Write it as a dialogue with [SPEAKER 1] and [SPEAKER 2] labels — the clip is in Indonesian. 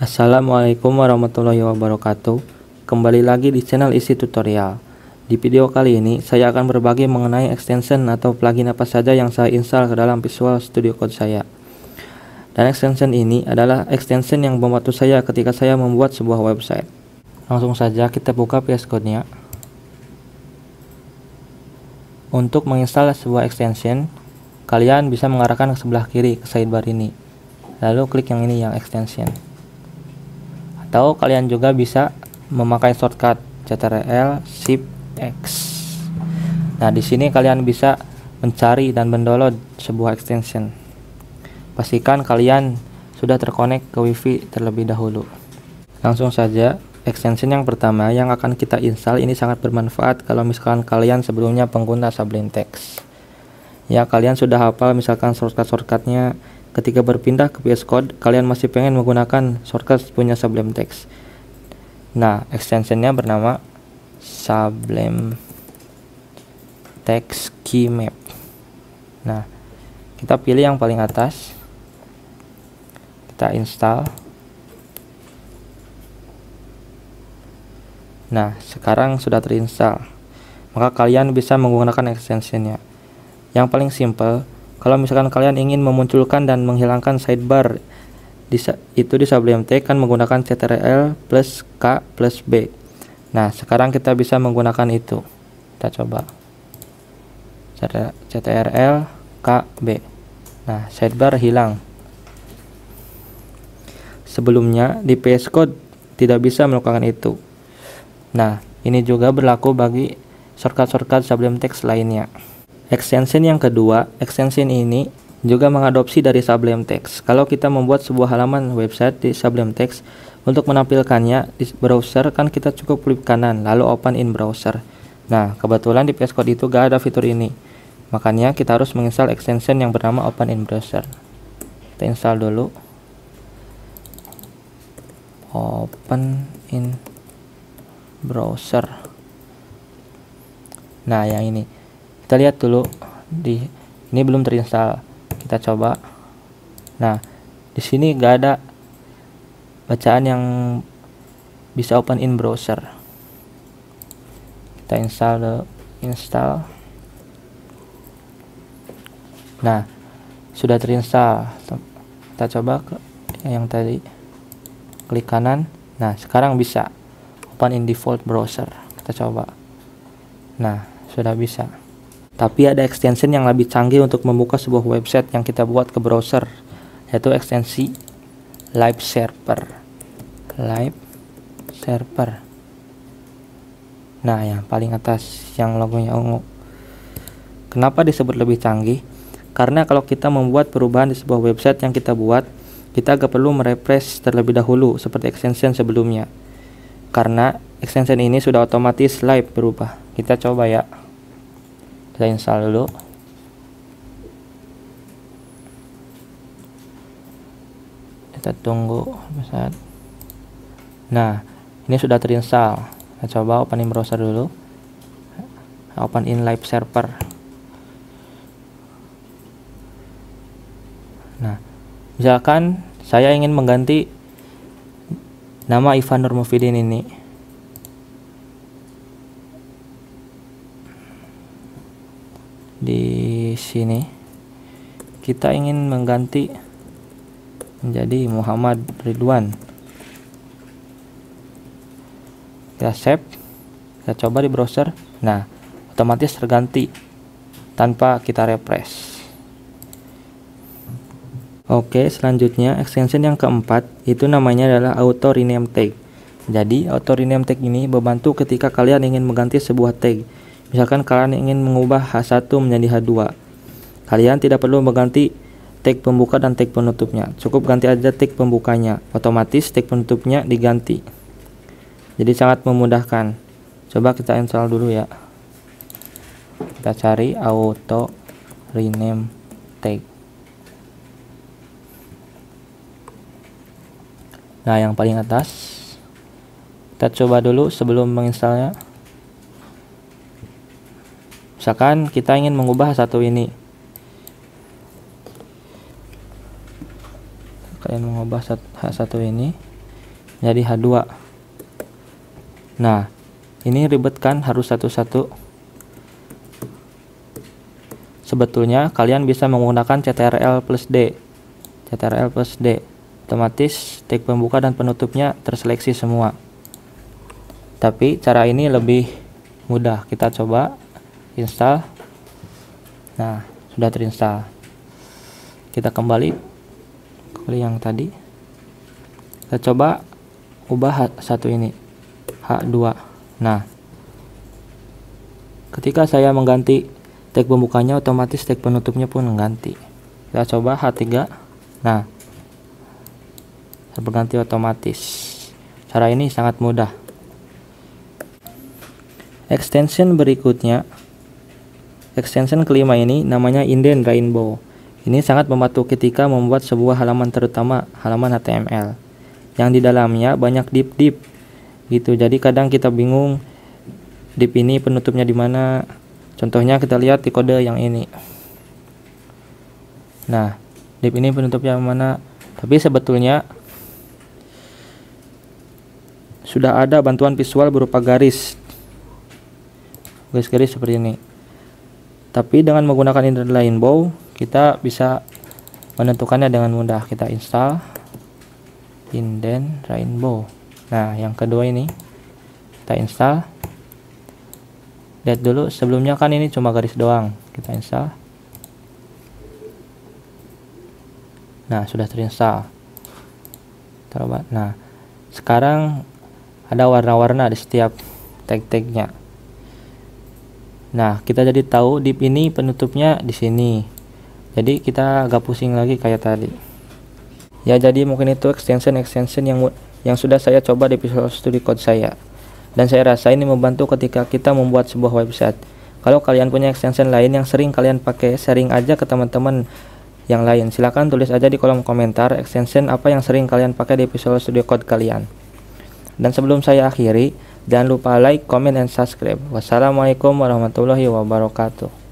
[SPEAKER 1] Assalamualaikum warahmatullahi wabarakatuh. Kembali lagi di channel isi tutorial. Di video kali ini saya akan berbagi mengenai extension atau plugin apa saja yang saya install ke dalam Visual Studio Code saya. Dan extension ini adalah extension yang membantu saya ketika saya membuat sebuah website. Langsung saja kita buka VS Code-nya. Untuk menginstal sebuah extension, kalian bisa mengarahkan ke sebelah kiri ke sidebar ini. Lalu klik yang ini, yang extension. Atau kalian juga bisa memakai shortcut Ctrl Shift X. Nah, di sini kalian bisa mencari dan mendownload sebuah extension. Pastikan kalian sudah terkonek ke WiFi terlebih dahulu. Langsung saja, extension yang pertama yang akan kita install ini sangat bermanfaat kalau misalkan kalian sebelumnya pengguna Sublime Text. Ya, kalian sudah hafal misalkan shortcut-shortcutnya. Ketika berpindah ke VS Code, kalian masih pengen menggunakan shortcut punya Sublime Text. Nah, extensionnya bernama Sublime Text Key Map. Nah, kita pilih yang paling atas, kita install. Nah, sekarang sudah terinstall. Maka kalian bisa menggunakan extensionnya. Yang paling simple, kalau misalkan kalian ingin memunculkan dan menghilangkan sidebar itu di Sublime Text kan menggunakan Ctrl plus K plus B. Nah, sekarang kita bisa menggunakan itu. Kita coba Ctrl K B. Nah, sidebar hilang. Sebelumnya di VS Code tidak bisa melakukan itu. Nah, ini juga berlaku bagi shortcut-shortcut Sublime Text lainnya. Extension yang kedua, extension ini juga mengadopsi dari Sublime Text. Kalau kita membuat sebuah halaman website di Sublime Text, untuk menampilkannya di browser kan kita cukup klik kanan lalu open in browser. Nah, kebetulan di VS Code itu gak ada fitur ini. Makanya kita harus menginstal extension yang bernama open in browser. Kita install dulu. Open in browser. Nah, yang ini. Kita lihat dulu, ini belum terinstall. Kita coba. Nah, di sini gak ada bacaan yang bisa open in browser. Kita install. Nah, sudah terinstall. Kita coba ke yang tadi. Klik kanan. Nah, sekarang bisa open in default browser. Kita coba. Nah, sudah bisa. Tapi ada extension yang lebih canggih untuk membuka sebuah website yang kita buat ke browser, yaitu ekstensi Live Server. Nah, yang paling atas yang logonya ungu. Kenapa disebut lebih canggih? Karena kalau kita membuat perubahan di sebuah website yang kita buat, kita agak perlu merefresh terlebih dahulu seperti extension sebelumnya. Karena extension ini sudah otomatis live berubah. Kita coba ya. Kita install dulu. Kita tunggu saat. Nah, ini sudah terinstall. Kita coba open in browser dulu. Open in live server. Nah, misalkan saya ingin mengganti nama Ivan Nurmufidin ini. Di sini kita ingin mengganti menjadi Muhammad Ridwan. Kita save, kita coba di browser. Nah, otomatis terganti tanpa kita refresh. Oke, selanjutnya extension yang keempat itu namanya adalah auto rename tag. Jadi auto rename tag ini membantu ketika kalian ingin mengganti sebuah tag. Misalkan kalian ingin mengubah H1 menjadi H2, kalian tidak perlu mengganti tag pembuka dan tag penutupnya, cukup ganti aja tag pembukanya, otomatis tag penutupnya diganti. Jadi sangat memudahkan. Coba kita install dulu ya. Kita cari auto rename tag. Nah, yang paling atas kita coba dulu sebelum menginstalnya. Misalkan kita ingin mengubah satu ini, kalian mengubah satu ini, jadi H2. Nah, ini ribet kan, harus satu-satu. Sebetulnya kalian bisa menggunakan CTRL plus D. CTRL plus D. Otomatis tag pembuka dan penutupnya terseleksi semua. Tapi cara ini lebih mudah. Kita coba install. Nah, sudah terinstall. Kita kembali ke yang tadi. Kita coba ubah satu ini, H2. Nah, ketika saya mengganti tag pembukanya, otomatis tag penutupnya pun mengganti. Kita coba H3. Nah, berganti otomatis. Cara ini sangat mudah. Extension berikutnya, extension kelima ini namanya Indent Rainbow. Ini sangat membantu ketika membuat sebuah halaman, terutama halaman HTML yang di dalamnya banyak div gitu. Jadi kadang kita bingung div ini penutupnya di mana. Contohnya kita lihat di kode yang ini. Nah, div ini penutupnya mana? Tapi sebetulnya sudah ada bantuan visual berupa garis seperti ini. Tapi dengan menggunakan Indent Rainbow, kita bisa menentukannya dengan mudah. Kita install Indent Rainbow. Nah, yang kedua ini kita install. Lihat dulu, sebelumnya kan ini cuma garis doang. Kita install. Nah, sudah terinstall. Coba. Nah, sekarang ada warna-warna di setiap tag-tagnya. Nah, kita jadi tahu div ini penutupnya di sini. Jadi kita agak pusing lagi kayak tadi. Ya, jadi mungkin itu extension yang sudah saya coba di Visual Studio Code saya. Dan saya rasa ini membantu ketika kita membuat sebuah website. Kalau kalian punya extension lain yang sering kalian pakai, sharing aja ke teman-teman yang lain. Silahkan tulis aja di kolom komentar extension apa yang sering kalian pakai di Visual Studio Code kalian. Dan sebelum saya akhiri, jangan lupa like, comment, dan subscribe. Wassalamualaikum warahmatullahi wabarakatuh.